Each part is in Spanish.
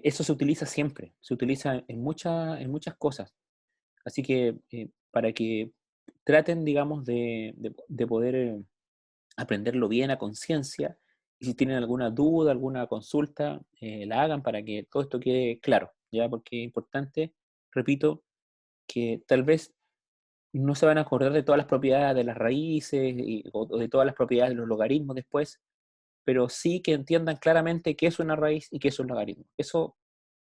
eso se utiliza siempre, se utiliza en muchas cosas. Así que para que traten, digamos, de poder aprenderlo bien a conciencia, y si tienen alguna duda, alguna consulta, la hagan para que todo esto quede claro, ¿ya? Porque es importante, repito, que tal vez no se van a acordar de todas las propiedades de las raíces o de todas las propiedades de los logaritmos después, pero sí que entiendan claramente qué es una raíz y qué es un logaritmo. Eso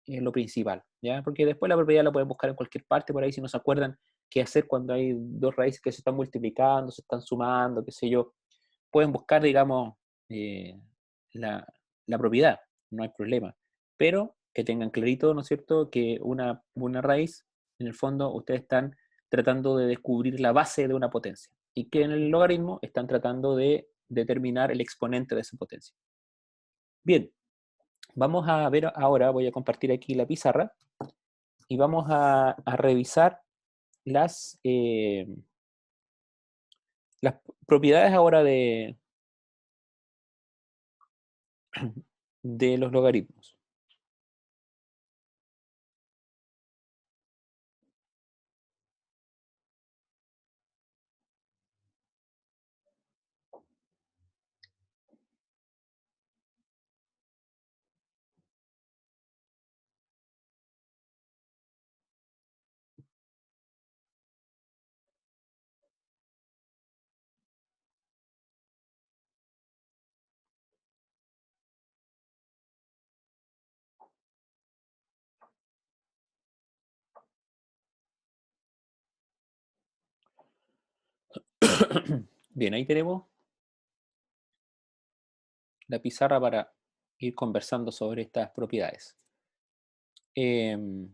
es lo principal, ¿ya? Porque después la propiedad la pueden buscar en cualquier parte por ahí si no se acuerdan qué hacer cuando hay dos raíces que se están multiplicando, se están sumando, qué sé yo. Pueden buscar, digamos, eh, la, la propiedad, no hay problema. Pero que tengan clarito, ¿no es cierto?, que una raíz, en el fondo, ustedes están tratando de descubrir la base de una potencia y que en el logaritmo están tratando de determinar el exponente de esa potencia. Bien, vamos a ver ahora, voy a compartir aquí la pizarra y vamos a revisar las, eh, las propiedades ahora de los logaritmos. Bien, ahí tenemos la pizarra para ir conversando sobre estas propiedades. Em,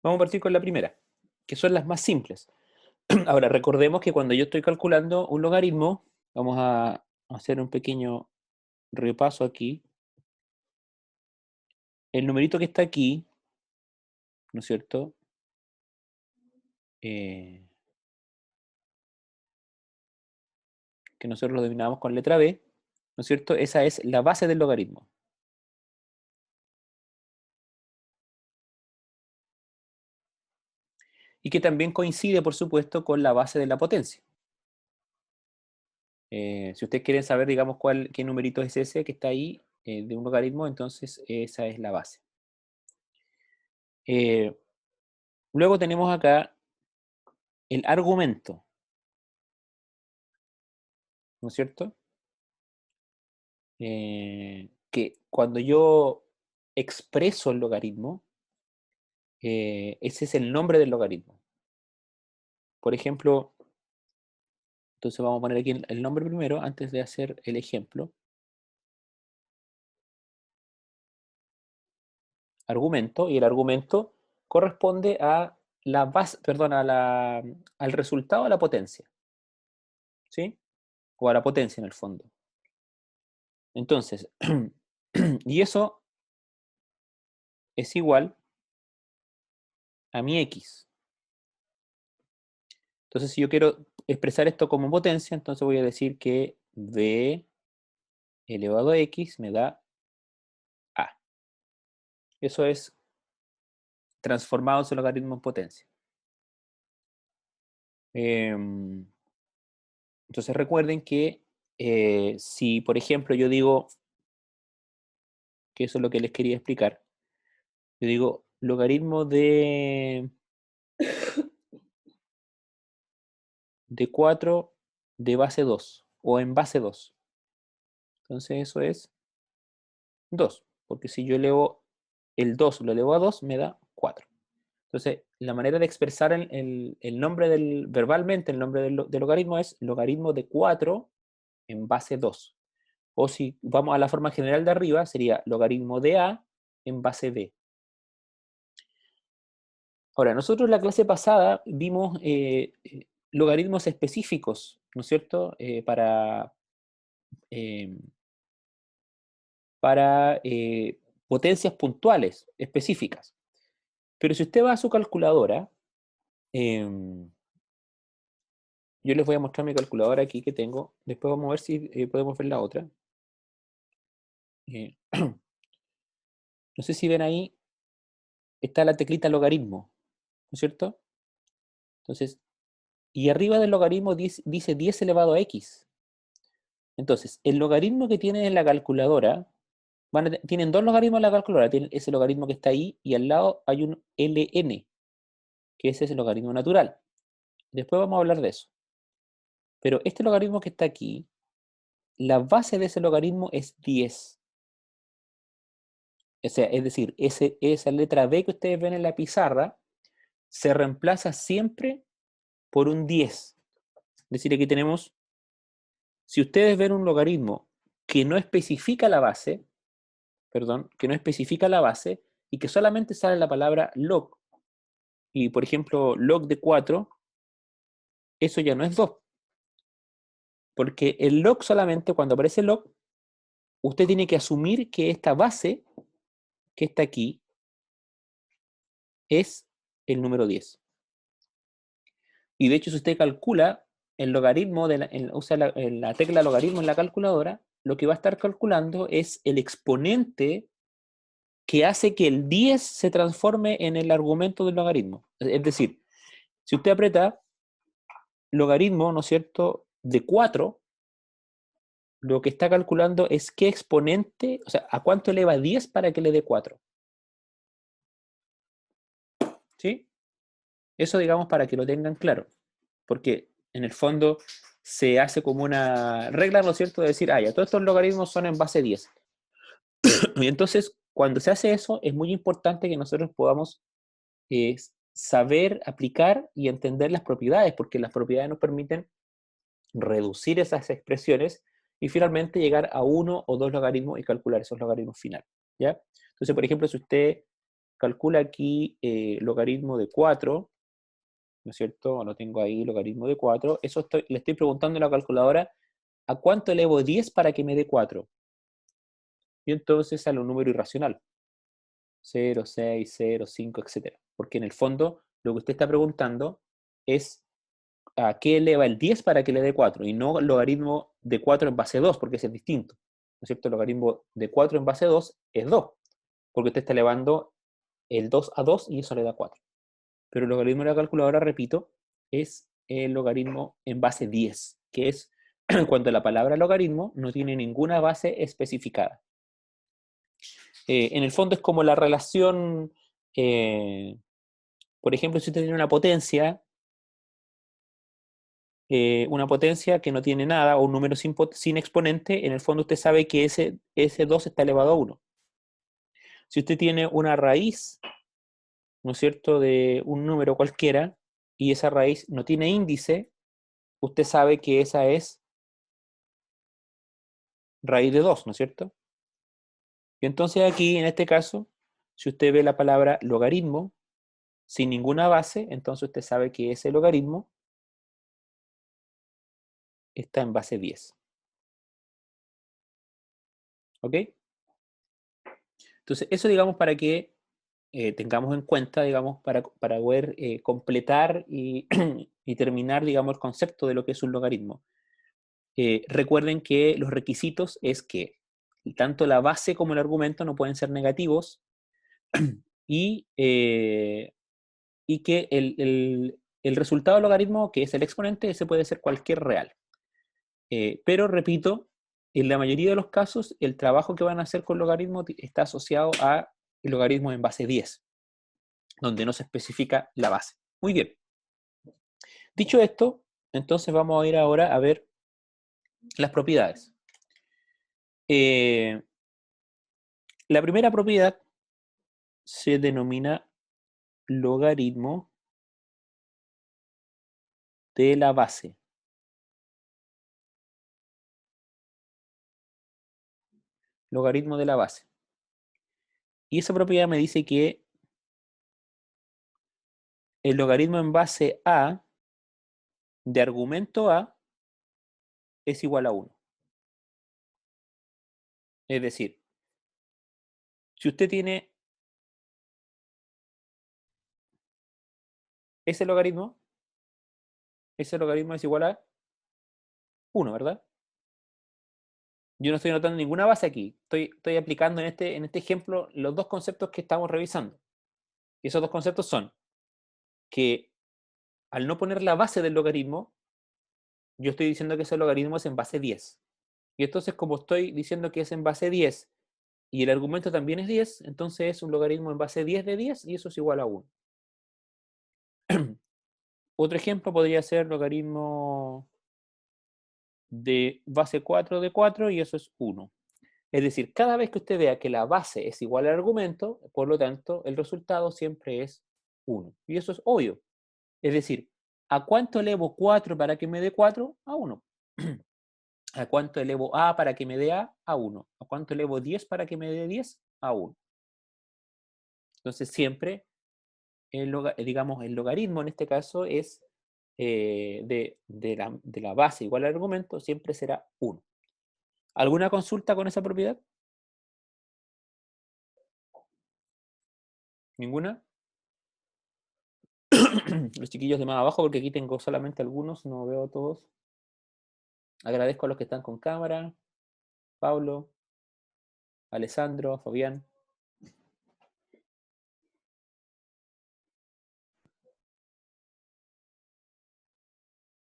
Vamos a partir con la primera, que son las más simples. Ahora, recordemos que cuando yo estoy calculando un logaritmo, vamos a hacer un pequeño repaso aquí. El numerito que está aquí, ¿no es cierto? Eh, que nosotros lo denominamos con letra B, ¿no es cierto? Esa es la base del logaritmo. Y que también coincide, por supuesto, con la base de la potencia. Si ustedes quieren saber, digamos, qué numerito es ese que está ahí de un logaritmo, entonces esa es la base. Eh, Luego tenemos acá el argumento, ¿no es cierto? Que cuando yo expreso el logaritmo, ese es el nombre del logaritmo. Por ejemplo, entonces vamos a poner aquí el nombre primero antes de hacer el ejemplo. Argumento, y el argumento corresponde a la base, perdón, al resultado de la potencia, ¿sí? O a la potencia en el fondo. Entonces, y eso es igual a mi x. Entonces, si yo quiero expresar esto como potencia, entonces voy a decir que v elevado a x me da a. Eso es transformado en su logaritmo en potencia. Entonces recuerden que si, por ejemplo, yo digo, que eso es lo que les quería explicar, yo digo logaritmo de 4 de base 2 o en base 2. Entonces eso es 2, porque si yo elevo el 2 lo elevo a 2 me da 4. Entonces, la manera de expresar el nombre verbalmente, el nombre del logaritmo es logaritmo de 4 en base 2. O si vamos a la forma general de arriba, sería logaritmo de A en base B. Ahora, nosotros en la clase pasada vimos logaritmos específicos, ¿no es cierto? Eh, para potencias puntuales, específicas. Pero si usted va a su calculadora, eh, yo les voy a mostrar mi calculadora aquí que tengo. Después vamos a ver si podemos ver la otra. Eh, no sé si ven ahí, está la teclita logaritmo, ¿no es cierto? Entonces, y arriba del logaritmo dice 10 elevado a x. Entonces, el logaritmo que tienen en la calculadora, tienen dos logaritmos en la calculadora. Tienen ese logaritmo que está ahí y al lado hay un ln, que ese es el logaritmo natural. Después vamos a hablar de eso. Pero este logaritmo que está aquí, la base de ese logaritmo es 10. O sea, es decir, esa letra B que ustedes ven en la pizarra se reemplaza siempre por un 10. Es decir, aquí tenemos, si ustedes ven un logaritmo que no especifica la base, perdón, que no especifica la base y que solamente sale la palabra log, y por ejemplo log de 4, eso ya no es 2, porque el log solamente cuando aparece log, usted tiene que asumir que esta base que está aquí es el número 10. Y de hecho, si usted calcula el logaritmo, usa la tecla logaritmo en la calculadora, lo que va a estar calculando es el exponente que hace que el 10 se transforme en el argumento del logaritmo. Es decir, si usted aprieta logaritmo, ¿no es cierto?, de 4, lo que está calculando es qué exponente, o sea, a cuánto eleva 10 para que le dé 4. ¿Sí? Eso, digamos, para que lo tengan claro. Porque en el fondo se hace como una regla, ¿no es cierto?, de decir, ya, todos estos logaritmos son en base 10. Y entonces, cuando se hace eso, es muy importante que nosotros podamos eh, saber aplicar y entender las propiedades, porque las propiedades nos permiten reducir esas expresiones y finalmente llegar a uno o dos logaritmos y calcular esos logaritmos finales, ¿ya? Entonces, por ejemplo, si usted calcula aquí logaritmo de 4, ¿no es cierto? Lo tengo ahí, logaritmo de 4. Eso le estoy preguntando a la calculadora, ¿a cuánto elevo 10 para que me dé 4? Y entonces sale un número irracional. 0, 6, 0, 5, etcétera. Porque en el fondo, lo que usted está preguntando es a qué eleva el 10 para que le dé 4, y no el logaritmo de 4 en base 2, porque ese es distinto. ¿No es cierto? El logaritmo de 4 en base 2 es 2, porque usted está elevando el 2 a 2 y eso le da 4. Pero el logaritmo de la calculadora, repito, es el logaritmo en base 10, que es cuando la palabra logaritmo no tiene ninguna base especificada. En el fondo es como la relación, por ejemplo, si usted tiene una potencia que no tiene nada, o un número sin exponente, en el fondo usted sabe que ese 2 está elevado a 1. Si usted tiene una raíz, ¿no es cierto?, de un número cualquiera, y esa raíz no tiene índice, usted sabe que esa es raíz de 2, ¿no es cierto? Y entonces aquí, en este caso, si usted ve la palabra logaritmo sin ninguna base, entonces usted sabe que ese logaritmo está en base 10. ¿Ok? Entonces, eso, digamos, para que tengamos en cuenta, digamos, para poder completar y, y terminar, digamos, el concepto de lo que es un logaritmo. Recuerden que los requisitos es que tanto la base como el argumento no pueden ser negativos y, y que el resultado del logaritmo, que es el exponente, ese puede ser cualquier real. Pero, repito, en la mayoría de los casos, el trabajo que van a hacer con logaritmo está asociado a el logaritmo en base 10, donde no se especifica la base. Muy bien. Dicho esto, entonces vamos a ir ahora a ver las propiedades. La primera propiedad se denomina logaritmo de la base. Logaritmo de la base. Y esa propiedad me dice que el logaritmo en base A de argumento A es igual a 1. Es decir, si usted tiene ese logaritmo, ese logaritmo es igual a 1, ¿verdad? Yo no estoy anotando ninguna base aquí. Estoy aplicando en este ejemplo los dos conceptos que estamos revisando. Y esos dos conceptos son que al no poner la base del logaritmo, yo estoy diciendo que ese logaritmo es en base 10. Y entonces, como estoy diciendo que es en base 10 y el argumento también es 10, entonces es un logaritmo en base 10 de 10 y eso es igual a 1. Otro ejemplo podría ser logaritmo de base 4 de 4 y eso es 1. Es decir, cada vez que usted vea que la base es igual al argumento, por lo tanto, el resultado siempre es 1. Y eso es obvio. Es decir, ¿a cuánto elevo 4 para que me dé 4? A 1. ¿A cuánto elevo A para que me dé A? A 1. ¿A cuánto elevo 10 para que me dé 10? A 1. Entonces siempre, digamos, el logaritmo en este caso es de la base igual al argumento, siempre será 1. ¿Alguna consulta con esa propiedad? ¿Ninguna? Los chiquillos de más abajo, porque aquí tengo solamente algunos, no veo a todos. Agradezco a los que están con cámara. Pablo, Alessandro, Fabián.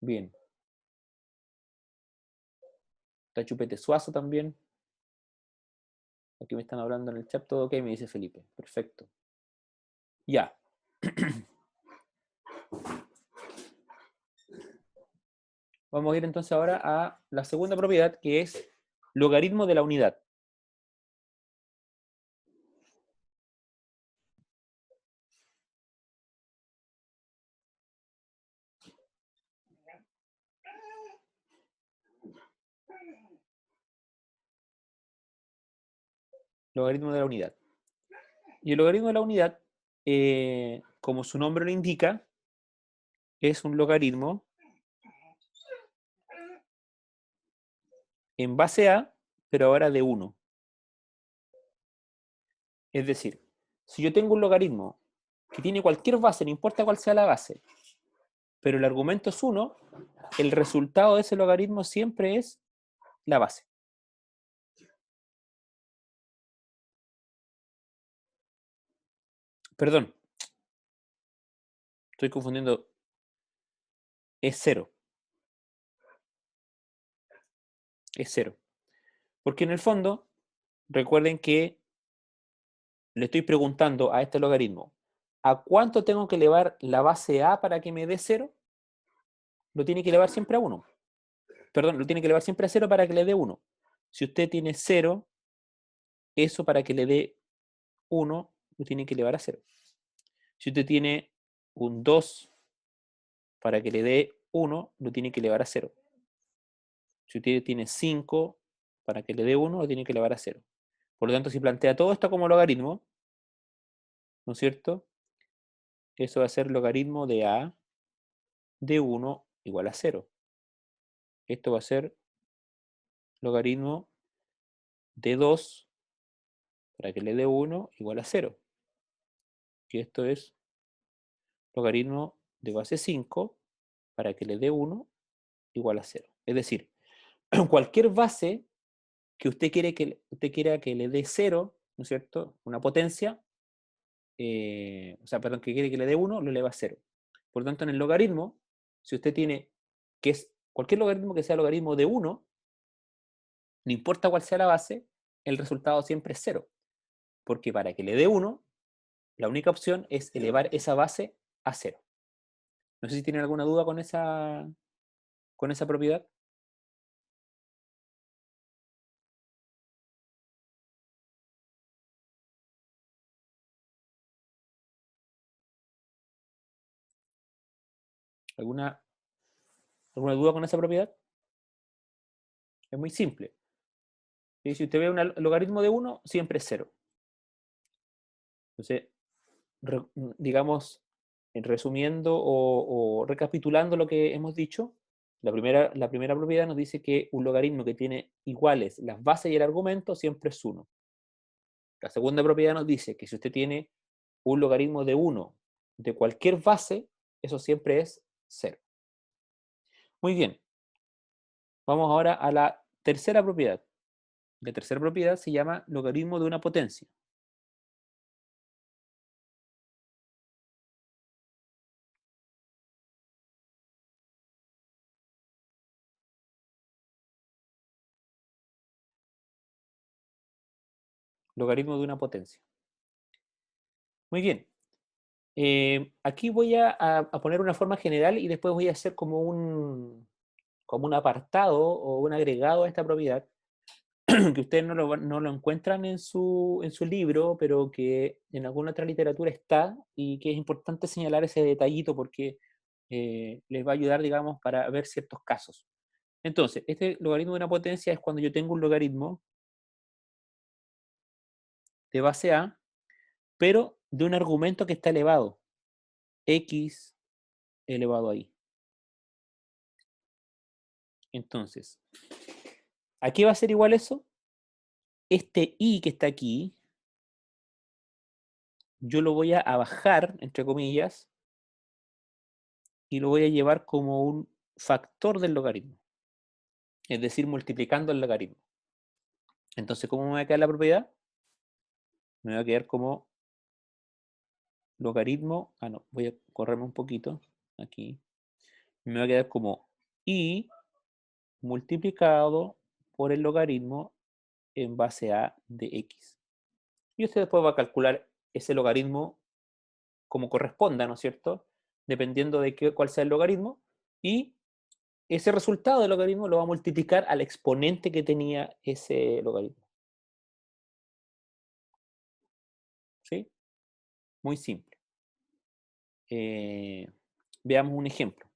Bien. Está Chupete Suazo también. Aquí me están hablando en el chat. Todo ok, me dice Felipe. Perfecto. Ya. Vamos a ir entonces ahora a la segunda propiedad, que es logaritmo de la unidad. Logaritmo de la unidad. Y el logaritmo de la unidad, como su nombre lo indica, es un logaritmo en base a, pero ahora de 1. Es decir, si yo tengo un logaritmo que tiene cualquier base, no importa cuál sea la base, pero el argumento es 1, el resultado de ese logaritmo siempre es la base. Perdón, estoy confundiendo. Es 0. Es 0. Porque en el fondo, recuerden que le estoy preguntando a este logaritmo, ¿a cuánto tengo que elevar la base a para que me dé 0? Lo tiene que elevar siempre a 1. Perdón, lo tiene que elevar siempre a 0 para que le dé 1. Si usted tiene 0, eso para que le dé 1 lo tiene que elevar a 0. Si usted tiene un 2, para que le dé 1 lo tiene que elevar a 0. Si usted tiene 5, para que le dé 1 lo tiene que elevar a 0. Por lo tanto, si plantea todo esto como logaritmo, ¿no es cierto? Eso va a ser logaritmo de a de 1 igual a 0. Esto va a ser logaritmo de 2 para que le dé 1 igual a 0. Y esto es logaritmo de base 5 para que le dé 1 igual a 0. Es decir, cualquier base que usted quiera que le dé 0, ¿no es cierto? Una potencia, perdón, que quiere que le dé 1, lo eleva a 0. Por lo tanto, en el logaritmo, si usted tiene, que es cualquier logaritmo que sea logaritmo de 1, no importa cuál sea la base, el resultado siempre es 0. Porque para que le dé 1, la única opción es elevar esa base a 0. No sé si tienen alguna duda con esa propiedad. ¿Alguna, alguna duda con esa propiedad? Es muy simple. Y si usted ve un logaritmo de 1, siempre es 0. Entonces, digamos, resumiendo o recapitulando lo que hemos dicho, la primera propiedad nos dice que un logaritmo que tiene iguales las bases y el argumento siempre es 1. La segunda propiedad nos dice que si usted tiene un logaritmo de 1 de cualquier base, eso siempre es 0. Muy bien. Vamos ahora a la tercera propiedad. La tercera propiedad se llama logaritmo de una potencia. Logaritmo de una potencia. Muy bien. Aquí voy a poner una forma general y después voy a hacer como un apartado o un agregado a esta propiedad que ustedes no lo encuentran en su libro, pero que en alguna otra literatura está y que es importante señalar ese detallito porque les va a ayudar, digamos, para ver ciertos casos. Entonces, este logaritmo de una potencia es cuando yo tengo un logaritmo de base A, pero de un argumento que está elevado, x elevado a y. Entonces, ¿a qué va a ser igual eso? Este y que está aquí, yo lo voy a bajar, entre comillas, y lo voy a llevar como un factor del logaritmo, es decir, multiplicando el logaritmo. Entonces, ¿cómo me va a quedar la propiedad? Me va a quedar como logaritmo, no, voy a correrme un poquito aquí, me va a quedar como y multiplicado por el logaritmo en base a de x. Y usted después va a calcular ese logaritmo como corresponda, ¿no es cierto? Dependiendo de cuál sea el logaritmo, y ese resultado del logaritmo lo va a multiplicar al exponente que tenía ese logaritmo. ¿Sí? Muy simple. Veamos un ejemplo.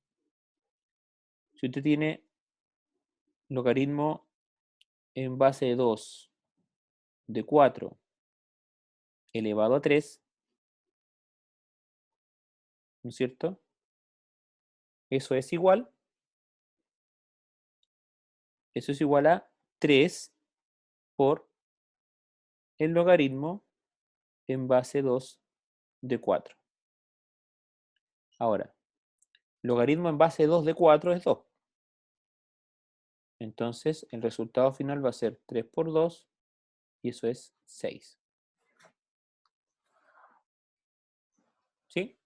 Si usted tiene logaritmo en base de 2 de 4 elevado a 3, ¿no es cierto? Eso es igual, eso es igual a 3 por el logaritmo en base 2 de 4. Ahora, logaritmo en base 2 de 4 es 2. Entonces, el resultado final va a ser 3 por 2 y eso es 6. ¿Sí?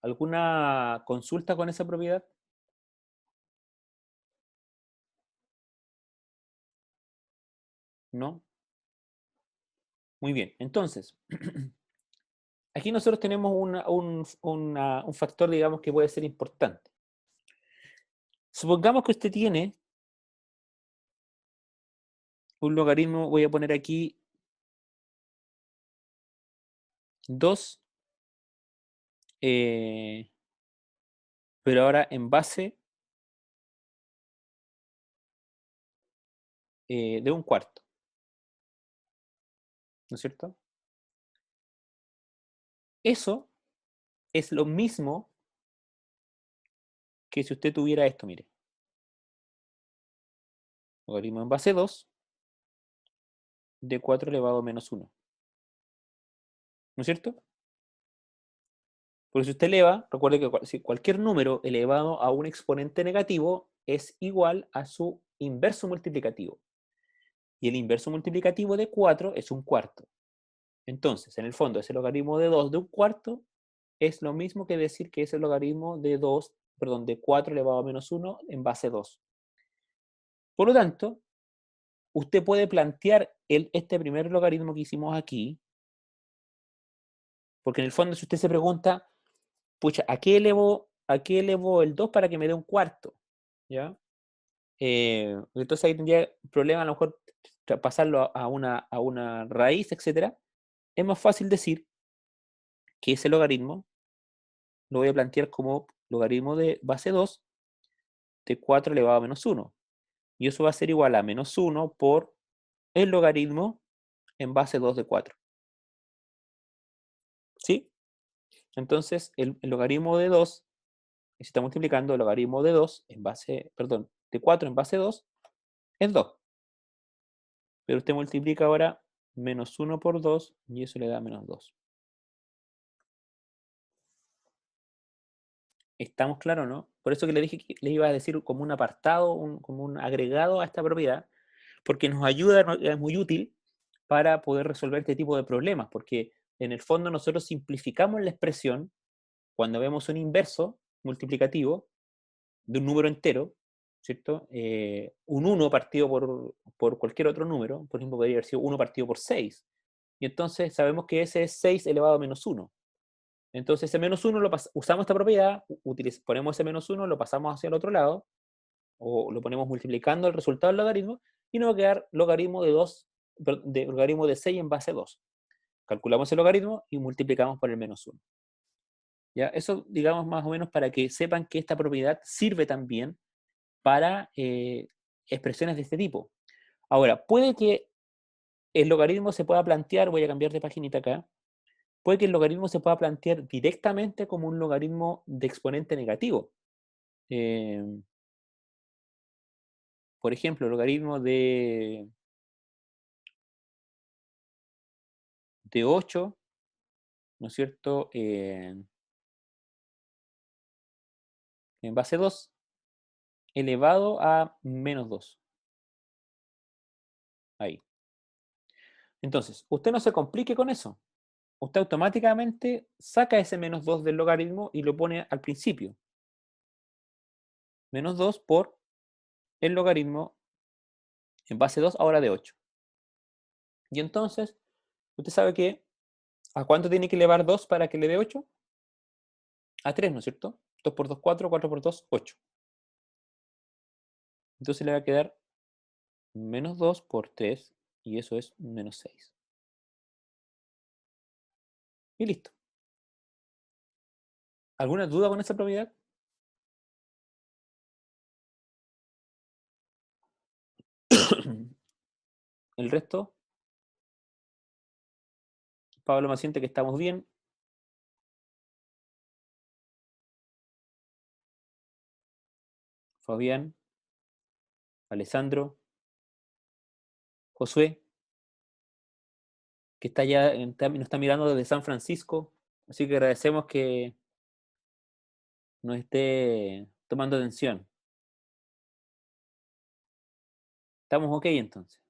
¿Alguna consulta con esa propiedad? ¿No? Muy bien. Entonces, aquí nosotros tenemos un factor, digamos, que puede ser importante. Supongamos que usted tiene un logaritmo, voy a poner aquí 2, pero ahora en base de un cuarto, ¿no es cierto? Eso es lo mismo que si usted tuviera esto, mire. Logaritmo en base 2 de 4 elevado a menos 1, ¿no es cierto? Porque si usted eleva, recuerde que si cualquier número elevado a un exponente negativo es igual a su inverso multiplicativo. Y el inverso multiplicativo de 4 es un cuarto. Entonces, en el fondo, ese logaritmo de 2 de un cuarto es lo mismo que decir que es el logaritmo de 2, perdón, de 4 elevado a menos 1 en base 2. Por lo tanto, usted puede plantear este primer logaritmo que hicimos aquí, porque en el fondo, si usted se pregunta, pucha, a qué elevo el 2 para que me dé un cuarto? ¿Ya? Entonces ahí tendría problema a lo mejor pasarlo a una raíz, etcétera. Es más fácil decir que ese logaritmo lo voy a plantear como logaritmo de base 2 de 4 elevado a menos 1. Y eso va a ser igual a menos 1 por el logaritmo en base 2 de 4. ¿Sí? Entonces, el logaritmo de 2, si está multiplicando el logaritmo de 2 en base, perdón, de 4 en base 2, es 2. Pero usted multiplica ahora menos 1 por 2 y eso le da menos 2. ¿Estamos claros, no? Por eso que le dije que le iba a decir como un apartado, como un agregado a esta propiedad, porque nos ayuda, es muy útil para poder resolver este tipo de problemas, porque en el fondo nosotros simplificamos la expresión cuando vemos un inverso multiplicativo de un número entero, ¿cierto? Un 1 partido por cualquier otro número, por ejemplo, podría haber sido 1 partido por 6, y entonces sabemos que ese es 6 elevado a menos 1. Entonces ese menos 1 usamos esta propiedad, ponemos ese menos 1, lo pasamos hacia el otro lado, o lo ponemos multiplicando el resultado del logaritmo, y nos va a quedar logaritmo de 2, logaritmo de 6 en base 2. Calculamos el logaritmo y multiplicamos por el menos 1. ¿Ya? Eso, digamos, más o menos para que sepan que esta propiedad sirve también para expresiones de este tipo. Ahora, puede que el logaritmo se pueda plantear, voy a cambiar de paginita acá, puede que el logaritmo se pueda plantear directamente como un logaritmo de exponente negativo. Eh, por ejemplo, el logaritmo de 8, ¿no es cierto? En base 2 elevado a menos 2. Ahí. Entonces, usted no se complique con eso. Usted automáticamente saca ese menos 2 del logaritmo y lo pone al principio. Menos 2 por el logaritmo en base 2 ahora de 8. Y entonces, usted sabe que ¿a cuánto tiene que elevar 2 para que le dé 8? A 3, ¿no es cierto? 2 por 2, 4, 4 por 2, 8. Entonces le va a quedar menos 2 por 3, y eso es menos 6. Y listo. ¿Alguna duda con esa propiedad? El resto, Pablo me siente que estamos bien. Fabián, Alessandro, Josué, que está ya, nos está mirando desde San Francisco. Así que agradecemos que nos esté tomando atención. ¿Estamos ok entonces?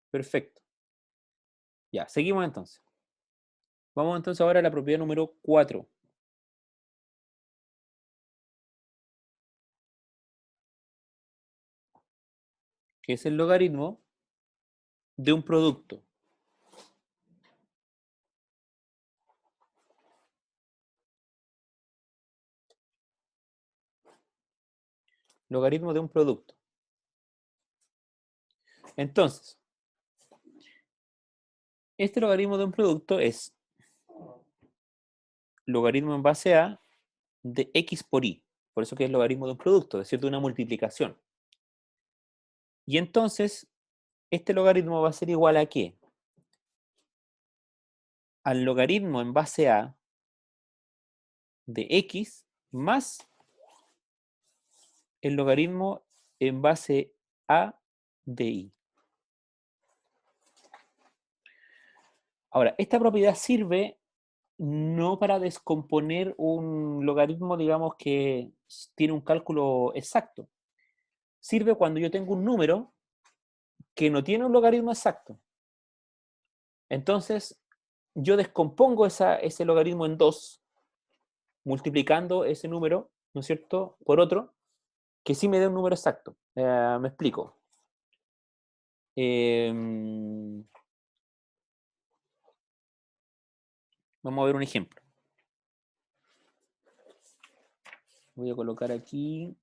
Perfecto. Ya, seguimos entonces. Vamos entonces ahora a la propiedad número 4, que es el logaritmo de un producto. Logaritmo de un producto. Entonces, este logaritmo de un producto es logaritmo en base a de x por y. Por eso que es logaritmo de un producto, es decir, de una multiplicación. Y entonces, este logaritmo va a ser igual a ¿qué? Al logaritmo en base a de x más el logaritmo en base a de y. Ahora, esta propiedad sirve no para descomponer un logaritmo, digamos, que tiene un cálculo exacto. Sirve cuando yo tengo un número que no tiene un logaritmo exacto. Entonces, yo descompongo ese logaritmo en 2, multiplicando ese número, ¿no es cierto?, por otro, que sí me dé un número exacto. Me explico. Vamos a ver un ejemplo. Voy a colocar aquí.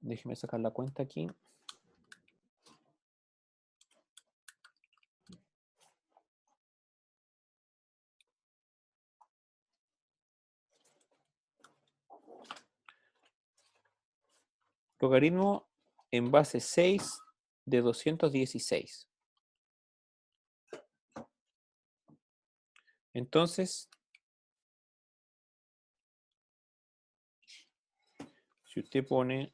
Déjeme sacar la cuenta aquí. Logaritmo en base 6 de 216. Entonces, Si usted pone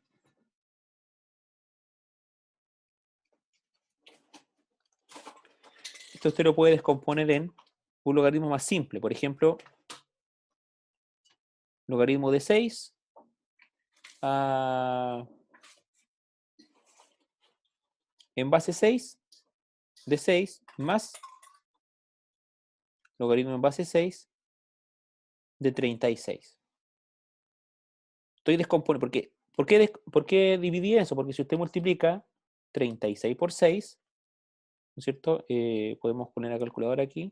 esto, usted lo puede descomponer en un logaritmo más simple. Por ejemplo, logaritmo de 6 en base 6 de 6 más logaritmo en base 6 de 36. Estoy descomponiendo. ¿Por qué dividí eso? Porque si usted multiplica 36 por 6, ¿no es cierto? Podemos poner la calculadora aquí.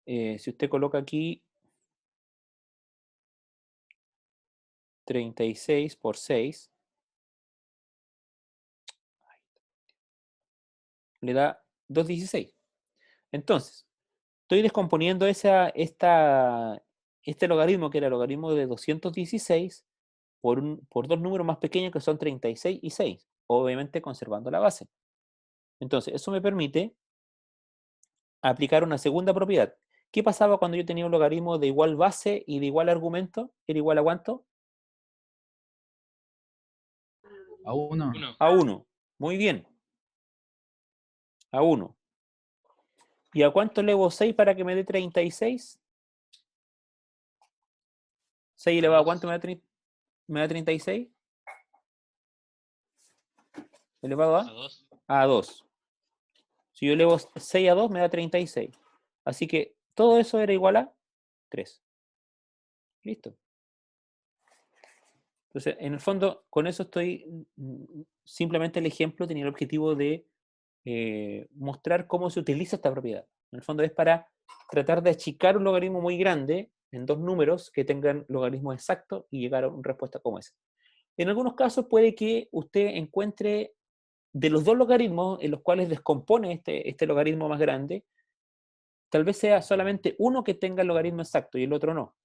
Si usted coloca aquí 36 por 6, le da 216. Entonces, estoy descomponiendo este logaritmo, que era el logaritmo de 216, por dos números más pequeños que son 36 y 6, obviamente conservando la base. Entonces, eso me permite aplicar una segunda propiedad. ¿Qué pasaba cuando yo tenía un logaritmo de igual base y de igual argumento? ¿Era igual a cuánto? A 1. A 1. Muy bien, a 1. ¿Y a cuánto elevo 6 para que me dé 36? 6 elevado a cuánto me da 36? ¿Elevado a? A 2. Si yo elevo 6 a 2 me da 36. Así que todo eso era igual a 3. Listo. Entonces, en el fondo, con eso simplemente el ejemplo tenía el objetivo de mostrar cómo se utiliza esta propiedad. En el fondo es para tratar de achicar un logaritmo muy grande en dos números que tengan logaritmos exactos y llegar a una respuesta como esa. En algunos casos puede que usted encuentre de los dos logaritmos en los cuales descompone este logaritmo más grande, tal vez sea solamente uno que tenga el logaritmo exacto y el otro no.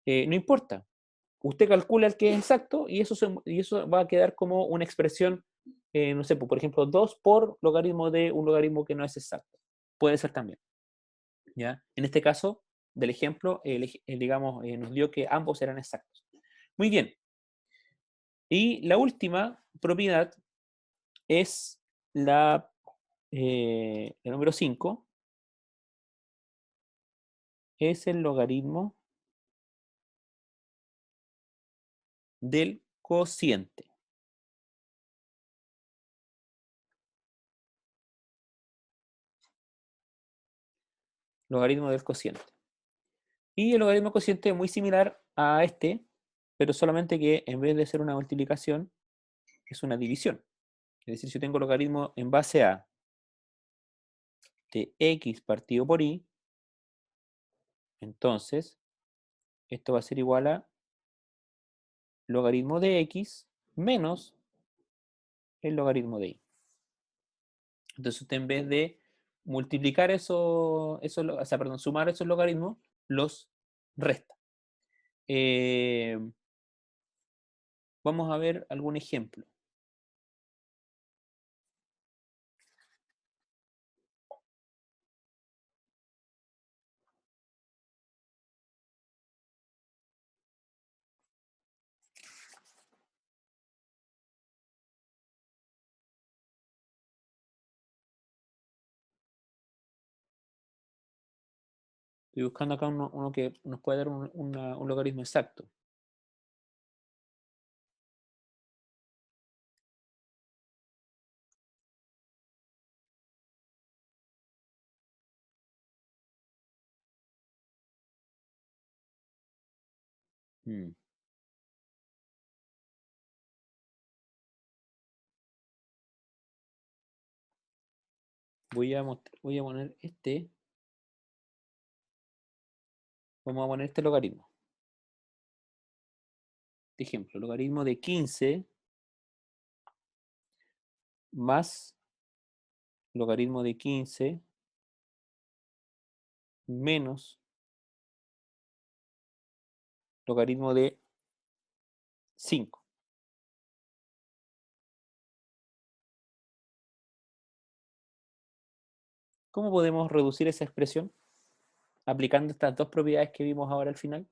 No importa. Usted calcula el que es exacto y eso va a quedar como una expresión, no sé, por ejemplo, 2 por logaritmo de un logaritmo que no es exacto. Puede ser también. ¿Ya? En este caso del ejemplo, digamos, nos dio que ambos eran exactos. Muy bien. Y la última propiedad es el número 5, es el logaritmo del cociente. Logaritmo del cociente. Y el logaritmo cociente es muy similar a este, pero solamente que en vez de ser una multiplicación, es una división. Es decir, si yo tengo logaritmo en base a de x partido por y, entonces esto va a ser igual a logaritmo de x menos el logaritmo de y. Entonces usted, en vez de multiplicar sumar esos logaritmos, los resta. Vamos a ver algún ejemplo. Estoy buscando acá uno que nos puede dar un logaritmo exacto. Mm. Voy a poner vamos a poner este logaritmo. De ejemplo, logaritmo de 15 más logaritmo de 15 menos logaritmo de 5. ¿Cómo podemos reducir esa expresión? aplicando estas dos propiedades que vimos ahora al final?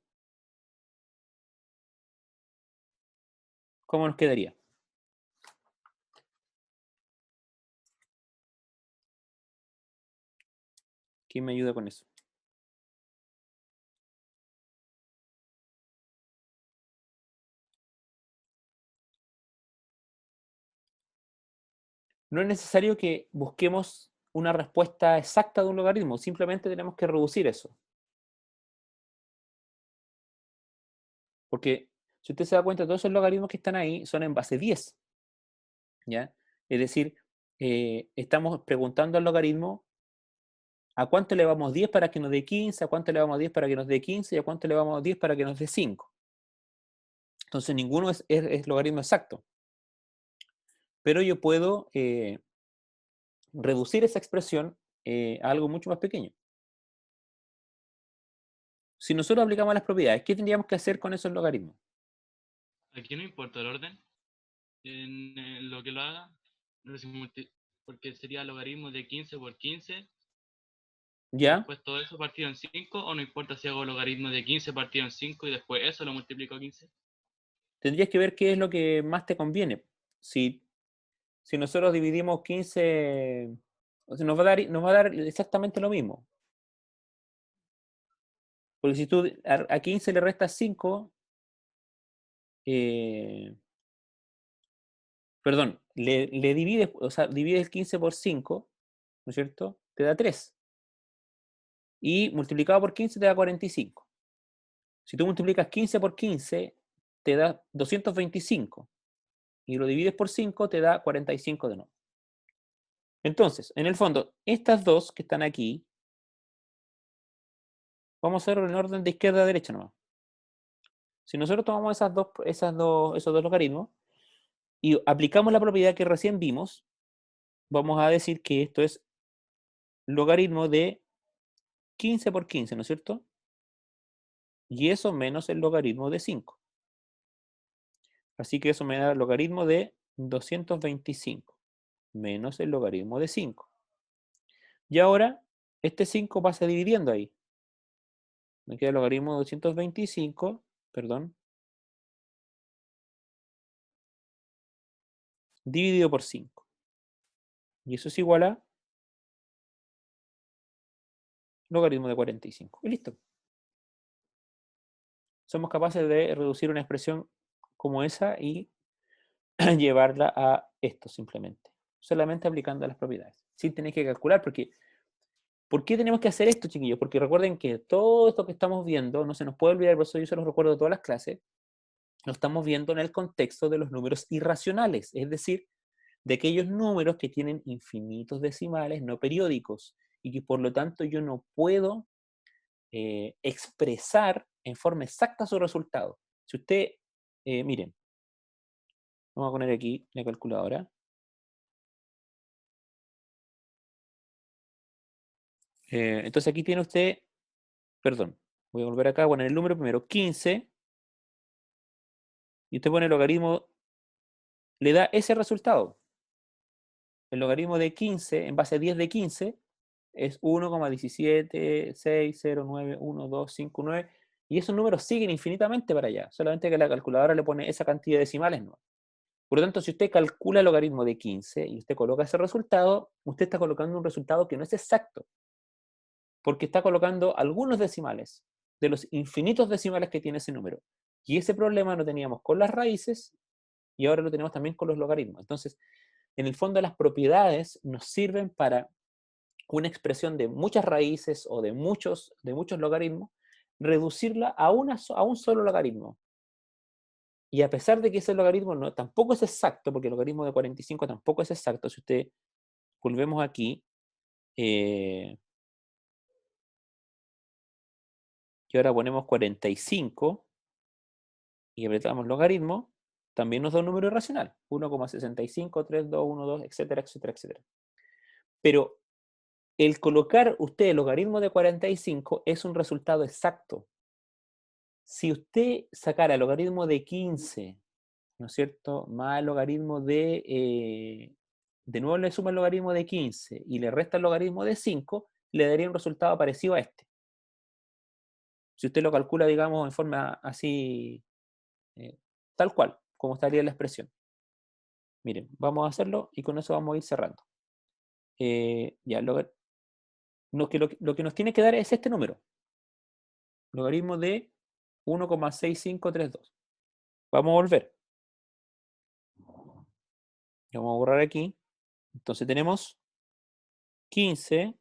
¿Cómo nos quedaría? ¿Quién me ayuda con eso? No es necesario que busquemos una respuesta exacta de un logaritmo, simplemente tenemos que reducir eso. Porque si usted se da cuenta, todos esos logaritmos que están ahí son en base 10, ¿ya? Es decir, estamos preguntando al logaritmo a cuánto le vamos 10 para que nos dé 15, a cuánto le vamos 10 para que nos dé 15 y a cuánto le vamos 10 para que nos dé 5. Entonces ninguno es logaritmo exacto. Pero yo puedo reducir esa expresión a algo mucho más pequeño. Si nosotros aplicamos las propiedades, ¿qué tendríamos que hacer con esos logaritmos? Aquí no importa el orden en lo que lo haga, no sé si porque sería logaritmo de 15 por 15 y ¿Ya? después todo eso partido en 5, o no importa si hago logaritmo de 15 partido en 5 y después eso lo multiplico a 15. Tendrías que ver qué es lo que más te conviene. Si nosotros dividimos 15, o sea, nos va a dar exactamente lo mismo. Porque si tú a 15 le restas 5, perdón, le divides, o sea, divides 15 por 5, ¿no es cierto? Te da 3. Y multiplicado por 15 te da 45. Si tú multiplicas 15 por 15, te da 225. Y lo divides por 5, te da 45 de nuevo. Entonces, en el fondo, estas dos que están aquí, vamos a hacerlo en orden de izquierda a derecha nomás. Si nosotros tomamos esos dos logaritmos y aplicamos la propiedad que recién vimos, vamos a decir que esto es logaritmo de 15 por 15, ¿no es cierto? Y eso menos el logaritmo de 5. Así que eso me da el logaritmo de 225 menos el logaritmo de 5. Y ahora, este 5 pasa dividiendo ahí. Me queda el logaritmo de 225, perdón, dividido por 5. Y eso es igual a logaritmo de 45. Y listo. Somos capaces de reducir una expresión como esa y llevarla a esto simplemente. Solamente aplicando las propiedades. Sin tener que calcular, porque ¿por qué tenemos que hacer esto, chiquillos? Porque recuerden que todo esto que estamos viendo, no se nos puede olvidar, por eso yo se los recuerdo todas las clases, lo estamos viendo en el contexto de los números irracionales, es decir, de aquellos números que tienen infinitos decimales no periódicos y que por lo tanto yo no puedo expresar en forma exacta su resultado. Si usted, miren, vamos a poner aquí la calculadora. Entonces aquí tiene usted, perdón, voy a volver acá, voy a poner el número primero, 15, y usted pone el logaritmo, le da ese resultado. El logaritmo de 15 en base a 10 de 15 es 1,17609125, y esos números siguen infinitamente para allá, solamente que la calculadora le pone esa cantidad de decimales, ¿no? Por lo tanto, si usted calcula el logaritmo de 15 y usted coloca ese resultado, usted está colocando un resultado que no es exacto, porque está colocando algunos decimales de los infinitos decimales que tiene ese número. Y ese problema lo teníamos con las raíces y ahora lo tenemos también con los logaritmos. Entonces, en el fondo, las propiedades nos sirven para una expresión de muchas raíces o de muchos logaritmos, reducirla a un solo logaritmo. Y a pesar de que ese logaritmo tampoco es exacto, porque el logaritmo de 45 tampoco es exacto, si usted volvemos aquí, y ahora ponemos 45 y apretamos logaritmo, también nos da un número irracional, 1,653212, etcétera, etcétera, etcétera. Pero el colocar usted el logaritmo de 45 es un resultado exacto. Si usted sacara el logaritmo de 15, ¿no es cierto?, más el logaritmo de nuevo le suma el logaritmo de 15 y le resta el logaritmo de 5, le daría un resultado parecido a este. Si usted lo calcula, digamos, en forma así, tal cual, como estaría la expresión. Miren, vamos a hacerlo y con eso vamos a ir cerrando. Ya, lo que nos tiene que dar es este número. Logaritmo de 1,6532. Vamos a volver. Vamos a borrar aquí. Entonces tenemos 15,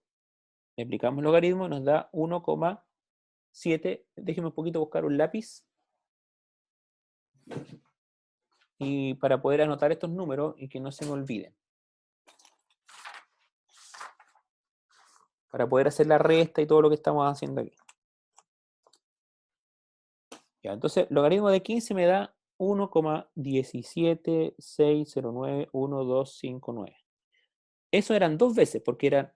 le aplicamos logaritmo, nos da 1,7. Déjeme un poquito buscar un lápiz. Y para poder anotar estos números y que no se me olviden. Para poder hacer la resta y todo lo que estamos haciendo aquí. Ya, entonces, logaritmo de 15 me da 1,176091259. Eso eran dos veces, porque eran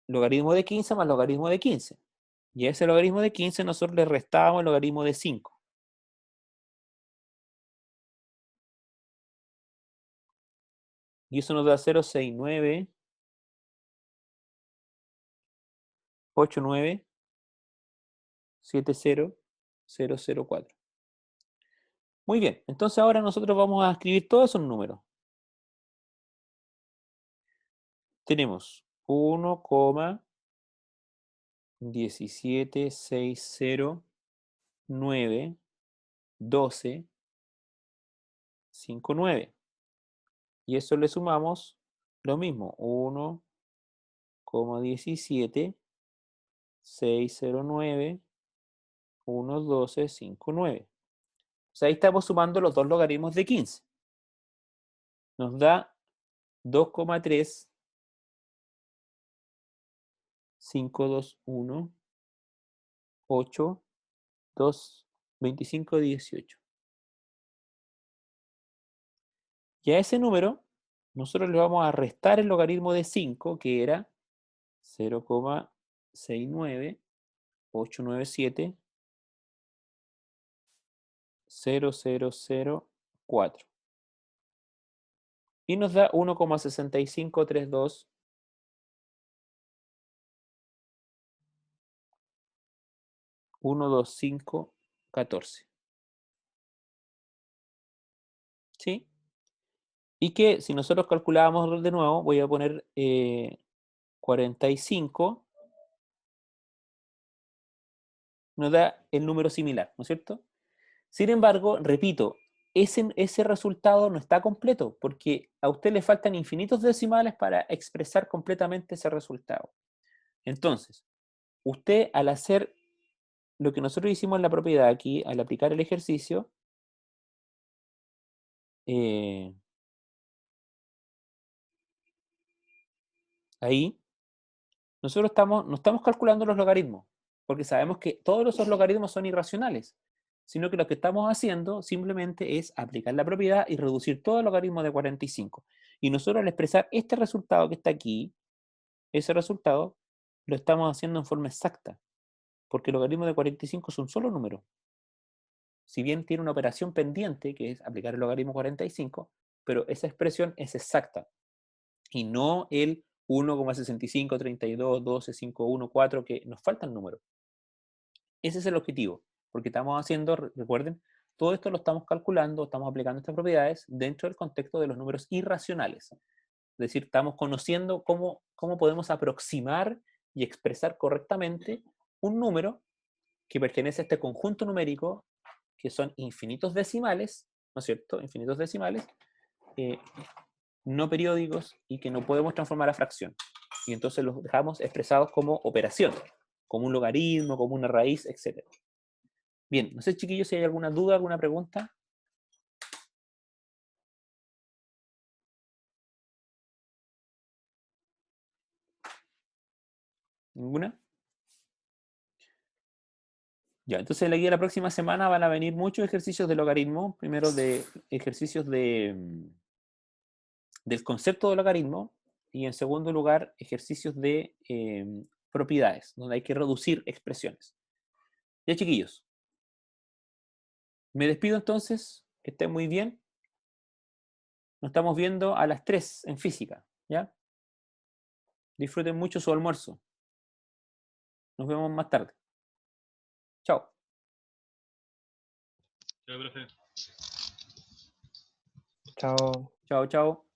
logaritmo de 15 más logaritmo de 15. Y a ese logaritmo de 15 nosotros le restábamos el logaritmo de 5. Y eso nos da 0,698970,004. Muy bien, entonces ahora nosotros vamos a escribir todos esos números. Tenemos 1,176091259. Y eso le sumamos lo mismo, 1,176091259. O sea, ahí estamos sumando los dos logaritmos de 15. Nos da 2,35218,22518. Y a ese número nosotros le vamos a restar el logaritmo de 5, que era 0,69897,0004. Y nos da 1,653212514. ¿Sí? Y que si nosotros calculábamos de nuevo, voy a poner 45, nos da el número similar, ¿no es cierto? Sin embargo, repito, ese resultado no está completo, porque a usted le faltan infinitos decimales para expresar completamente ese resultado. Entonces, usted al hacer lo que nosotros hicimos en la propiedad aquí, al aplicar el ejercicio, ahí, nosotros no estamos calculando los logaritmos, porque sabemos que todos esos logaritmos son irracionales, sino que lo que estamos haciendo simplemente es aplicar la propiedad y reducir todo el logaritmo de 45. Y nosotros al expresar este resultado que está aquí, ese resultado lo estamos haciendo en forma exacta, porque el logaritmo de 45 es un solo número. Si bien tiene una operación pendiente, que es aplicar el logaritmo 45, pero esa expresión es exacta, y no el 1,6532125114, que nos falta el número. Ese es el objetivo, porque estamos haciendo, recuerden, todo esto lo estamos calculando, estamos aplicando estas propiedades dentro del contexto de los números irracionales. Es decir, estamos conociendo cómo podemos aproximar y expresar correctamente un número que pertenece a este conjunto numérico, que son infinitos decimales, ¿no es cierto? Infinitos decimales, no periódicos y que no podemos transformar a fracción. Y entonces los dejamos expresados como operación, como un logaritmo, como una raíz, etc. Bien, no sé, chiquillos, si hay alguna duda, alguna pregunta. ¿Ninguna? Ya, entonces la guía de la próxima semana van a venir muchos ejercicios de logaritmo. Primero de ejercicios del concepto de logaritmo y en segundo lugar ejercicios de propiedades, donde hay que reducir expresiones. Ya, chiquillos. Me despido entonces, que estén muy bien. Nos estamos viendo a las 3 en física, ¿ya? Disfruten mucho su almuerzo. Nos vemos más tarde. Chao. Ya, profe. Chao. Chao, chao.